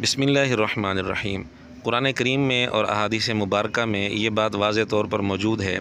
بسم اللہ الرحمن الرحیم۔ قرآن کریم میں اور احادیث مبارکہ میں یہ بات واضح طور پر موجود ہے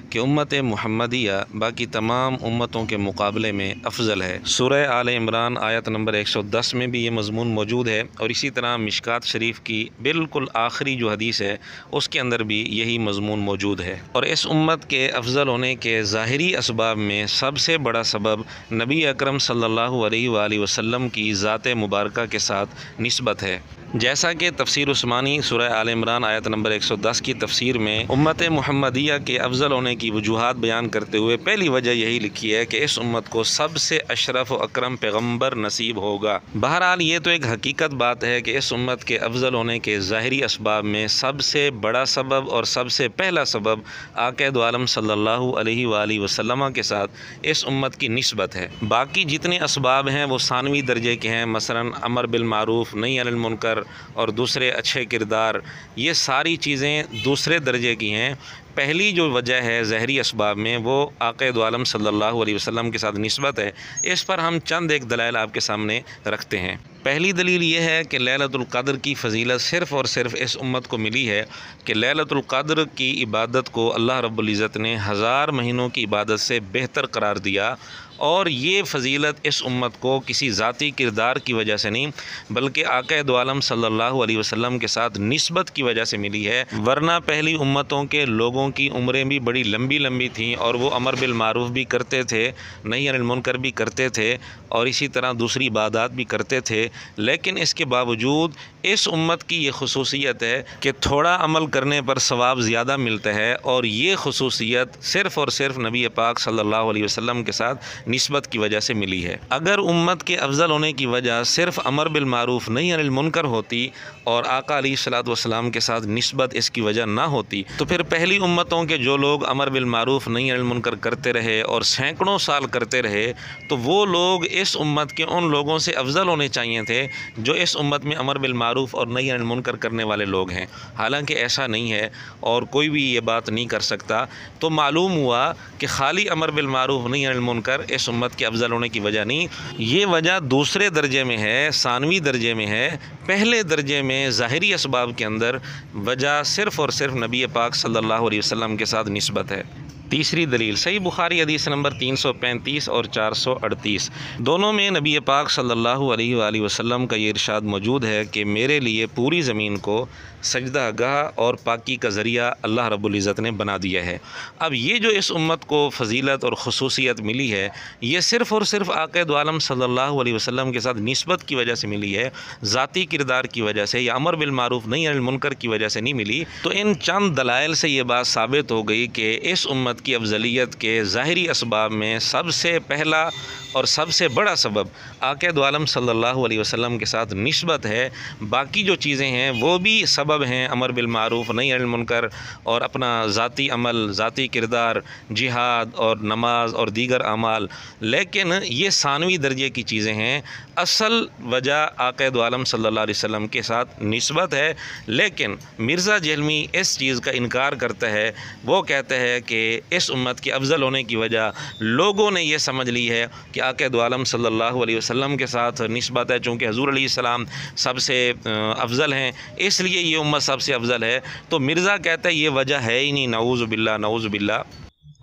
کہ امت محمدیہ باقی تمام امتوں کے مقابلے میں افضل ہے۔ سورہ آل عمران آیت نمبر 110 میں بھی یہ مضمون موجود ہے، اور اسی طرح مشکات شریف کی بالکل آخری جو حدیث ہے اس کے اندر بھی یہی مضمون موجود ہے۔ اور اس امت کے افضل ہونے کے ظاہری اسباب میں سب سے بڑا سبب نبی اکرم صلی اللہ علیہ وآلہ وسلم کی ذات مبارکہ کے ساتھ نسبت ہے۔ جیسا کہ تفسیر عثمانی سورہ آل عمران آیت نمبر 110 کی تفسیر میں امت محمدیہ کے افضل ہونے کی وجوہات بیان کرتے ہوئے پہلی وجہ یہی لکھی ہے کہ اس امت کو سب سے اشرف و اکرم پیغمبر نصیب ہوگا۔ بہرحال یہ تو ایک حقیقت بات ہے کہ اس امت کے افضل ہونے کے ظاہری اسباب میں سب سے بڑا سبب اور سب سے پہلا سبب آقا دو عالم صلی اللہ علیہ وآلہ وسلم کے ساتھ اس امت کی نسبت ہے۔ باقی جتنے اسباب ہیں وہ ثانوی درجے کے ہیں، مثلا امر بالمعروف نہی عن المنکر اور دوسرے اچھے کردار، یہ ساری چیزیں دوسرے درجے کی ہیں۔ پہلی جو وجہ ہے ظاہری اسباب میں وہ آقا دو عالم صلی اللہ علیہ وسلم کے ساتھ نسبت ہے۔ اس پر ہم چند ایک دلائل آپ کے سامنے رکھتے ہیں۔ پہلی دلیل یہ ہے کہ لیلۃ القدر کی فضیلت صرف اور صرف اس امت کو ملی ہے کہ لیلۃ القدر کی عبادت کو اللہ رب العزت نے 1000 مہینوں کی عبادت سے بہتر قرار دیا، اور یہ فضیلت اس امت کو کسی ذاتی کردار کی وجہ سے نہیں بلکہ آقا دو عالم صلی اللہ علیہ وسلم کے ساتھ نسبت کی وجہ سے ملی ہے۔ ورنہ پہلی امتوں کے لوگوں کی عمریں بھی بڑی لمبی لمبی تھیں، اور وہ امر بالمعروف بھی کرتے تھے، نہی عن المنکر بھی کرتے تھے، اور اسی طرح دوسری عبادات بھی کرتے تھے، لیکن اس کے باوجود اس امت کی یہ خصوصیت ہے کہ تھوڑا عمل کرنے پر ثواب زیادہ ملتا ہے، اور یہ خصوصیت صرف اور صرف نبی پاک صلی اللہ علیہ وسلم کے ساتھ نسبت کی وجہ سے ملی ہے۔ اگر امت کے افضل ہونے کی وجہ صرف امر بالمعروف نہی عن المنکر ہوتی اور آقا علیہ الصلوۃ والسلام کے ساتھ نسبت اس کی وجہ نہ ہوتی تو پھر پہلی امتوں کے جو لوگ امر بالمعروف نہی عن المنکر کرتے رہے اور سینکڑوں سال کرتے رہے، تو وہ لوگ اس امت کے ان لوگوں سے افضل ہونے چاہیے تھے جو اس امت میں امر بالمعروف اور نہی عن المنکر کرنے والے لوگ ہیں۔ حالانکہ ایسا نہیں ہے، اور کوئی بھی یہ بات نہیں کر سکتا۔ تو معلوم ہوا کہ خالی امر بالمعروف نہی عن المنکر اس امت کے افضل ہونے کی وجہ نہیں، یہ وجہ دوسرے درجے میں ہے، ثانوی درجے میں ہے۔ پہلے درجے میں ظاہری اسباب کے اندر وجہ صرف اور صرف نبی پاک صلی اللہ علیہ وسلم کے ساتھ نسبت ہے۔ تیسری دلیل صحیح بخاری حدیث نمبر 335 اور 438، دونوں میں نبی پاک صلی اللہ علیہ وآلہ وسلم کا یہ ارشاد موجود ہے کہ میرے لیے پوری زمین کو سجدہ گاہ اور پاکی کا ذریعہ اللہ رب العزت نے بنا دیا ہے۔ اب یہ جو اس امت کو فضیلت اور خصوصیت ملی ہے، یہ صرف اور صرف آقا دو عالم صلی اللہ علیہ وسلم کے ساتھ نسبت کی وجہ سے ملی ہے، ذاتی کردار کی وجہ سے یا امر بالمعروف نہی عن المنکر کی وجہ سے نہیں ملی۔ تو ان چند دلائل سے یہ بات ثابت ہو گئی کہ اس امت کی افضلیت کے ظاہری اسباب میں سب سے پہلا اور سب سے بڑا سبب آقا دو عالم صلی اللہ علیہ وسلم کے ساتھ نسبت ہے۔ باقی جو چیزیں ہیں وہ بھی سبب ہیں، امر بالمعروف نہی عن المنکر اور اپنا ذاتی عمل، ذاتی کردار، جہاد اور نماز اور دیگر اعمال، لیکن یہ ثانوی درجے کی چیزیں ہیں۔ اصل وجہ آقا دو عالم صلی اللہ علیہ وسلم کے ساتھ نسبت ہے۔ لیکن مرزا جہلمی اس چیز کا انکار کرتا ہے، وہ کہتا ہے کہ اس امت کے افضل ہونے کی وجہ لوگوں نے یہ سمجھ لی ہے کہ آقا دو عالم صلی اللہ علیہ وسلم کے ساتھ نسبت ہے، چونکہ حضور علیہ السلام سب سے افضل ہیں اس لیے یہ امت سب سے افضل ہے۔ تو مرزا کہتا ہے یہ وجہ ہے ہی نہیں، نعوذ باللہ نعوذ باللہ۔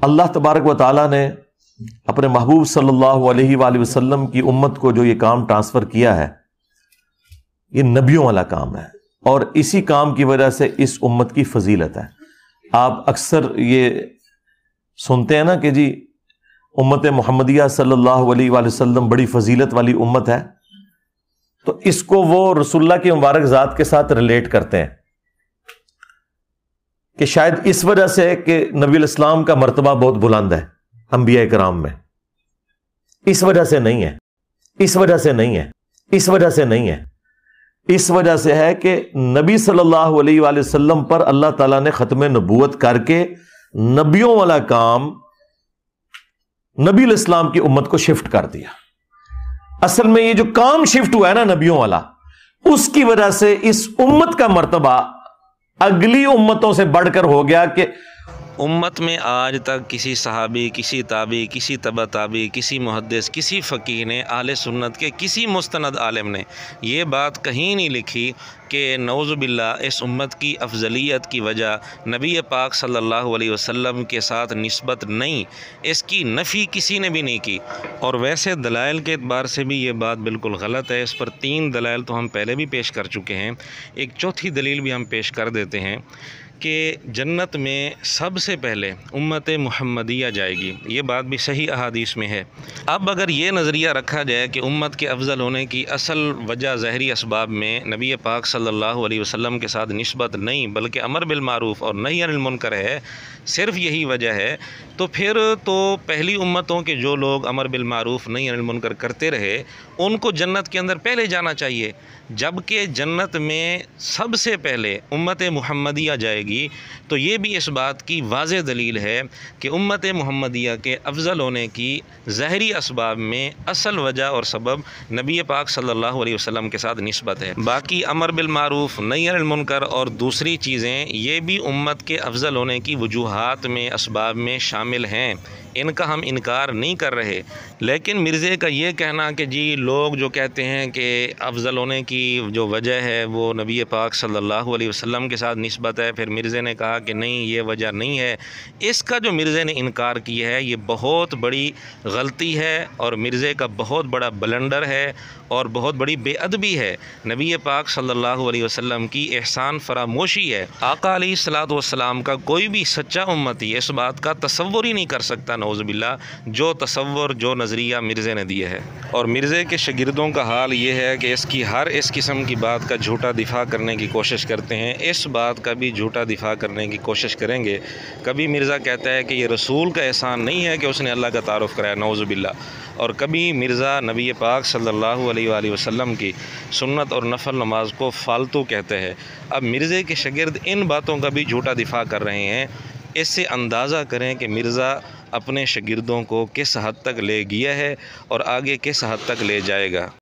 اللہ تبارک و تعالیٰ نے اپنے محبوب صلی اللہ علیہ وآلہ وسلم کی امت کو جو یہ کام ٹرانسفر کیا ہے، یہ نبیوں والا کام ہے، اور اسی کام کی وجہ سے اس امت کی فضیلت ہے۔ آپ اکثر یہ سنتے ہیں نا کہ جی امت محمدیہ صلی اللہ علیہ وآلہ وسلم بڑی فضیلت والی امت ہے، تو اس کو وہ رسول اللہ کی مبارک ذات کے ساتھ ریلیٹ کرتے ہیں کہ شاید اس وجہ سے کہ نبی الاسلام کا مرتبہ بہت بلند ہے انبیاء کرام میں، اس وجہ سے نہیں ہے، اس وجہ سے نہیں ہے، اس وجہ سے نہیں ہے، اس وجہ سے ہے کہ نبی صلی اللہ علیہ وآلہ وسلم پر اللہ تعالیٰ نے ختم نبوت کر کے نبیوں والا کام نبی الاسلام کی امت کو شفٹ کر دیا۔ اصل میں یہ جو کام شفٹ ہوا ہے نا نبیوں والا، اس کی وجہ سے اس امت کا مرتبہ اگلی امتوں سے بڑھ کر ہو گیا کہ امت میں آج تک کسی صحابی، کسی تابعی، کسی تبع تابعی، کسی محدث، کسی فقیہ نے، اہل سنت کے کسی مستند عالم نے یہ بات کہیں نہیں لکھی کہ نعوذ باللہ اس امت کی افضلیت کی وجہ نبی پاک صلی اللہ علیہ وسلم کے ساتھ نسبت نہیں، اس کی نفی کسی نے بھی نہیں کی۔ اور ویسے دلائل کے اعتبار سے بھی یہ بات بالکل غلط ہے۔ اس پر 3 دلائل تو ہم پہلے بھی پیش کر چکے ہیں، ایک چوتھی دلیل بھی ہم پیش کر دیتے ہیں کہ جنت میں سب سے پہلے امت محمدیہ جائے گی۔ یہ بات بھی صحیح احادیث میں ہے۔ اب اگر یہ نظریہ رکھا جائے کہ امت کے افضل ہونے کی اصل وجہ ظاہری اسباب میں نبی پاک صلی اللہ علیہ وسلم کے ساتھ نسبت نہیں بلکہ امر بالمعروف اور نہی عن المنکر ہے، صرف یہی وجہ ہے، تو پھر تو پہلی امتوں کے جو لوگ امر بالمعروف نہی عن المنکر کرتے رہے ان کو جنت کے اندر پہلے جانا چاہیے، جبکہ جنت میں سب سے پہلے امت محمدیہ جائے گی۔ تو یہ بھی اس بات کی واضح دلیل ہے کہ امت محمدیہ کے افضل ہونے کی ظاہری اسباب میں اصل وجہ اور سبب نبی پاک صلی اللہ علیہ وسلم کے ساتھ نسبت ہے۔ باقی امر بالمعروف نہی عن المنکر اور دوسری چیزیں یہ بھی امت کے افضل ہونے کی وجوہات میں، اسباب میں شامل ہیں، ان کا ہم انکار نہیں کر رہے۔ لیکن مرزے کا یہ کہنا کہ جی لوگ جو کہتے ہیں کہ افضل ہونے کی جو وجہ ہے وہ نبی پاک صلی اللہ علیہ وسلم کے ساتھ نسبت ہے، پھر مرزے نے کہا کہ نہیں یہ وجہ نہیں ہے، اس کا جو مرزے نے انکار کیا ہے یہ بہت بڑی غلطی ہے اور مرزے کا بہت بڑا بلنڈر ہے اور بہت بڑی بے ادبی ہے، نبی پاک صلی اللہ علیہ وسلم کی احسان فراموشی ہے۔ آقا علیہ الصلوۃ والسلام کا کوئی بھی سچا امتی اس بات کا تصور ہی نہیں کر سکتا، نعوذ باللہ، جو تصور، جو نظریہ مرزے نے دیا ہے۔ اور مرزے کے شاگردوں کا حال یہ ہے کہ اس کی ہر اس قسم کی بات کا جھوٹا دفاع کرنے کی کوشش کرتے ہیں، اس بات کا بھی جھوٹا دفاع کرنے کی کوشش کریں گے۔ کبھی مرزا کہتا ہے کہ یہ رسول کا احسان نہیں ہے کہ اس نے اللہ کا تعارف کرایا، نعوذ باللہ، اور کبھی مرزا نبی پاک صلی اللہ علیہ وآلہ وسلم کی سنت اور نفل نماز کو فالتو کہتے ہیں۔ اب مرزے کے شاگرد ان باتوں کا بھی جھوٹا دفاع کر رہے ہیں، اس سے اندازہ کریں کہ مرزا اپنے شاگردوں کو کس حد تک لے گیا ہے اور آگے کس حد تک لے جائے گا۔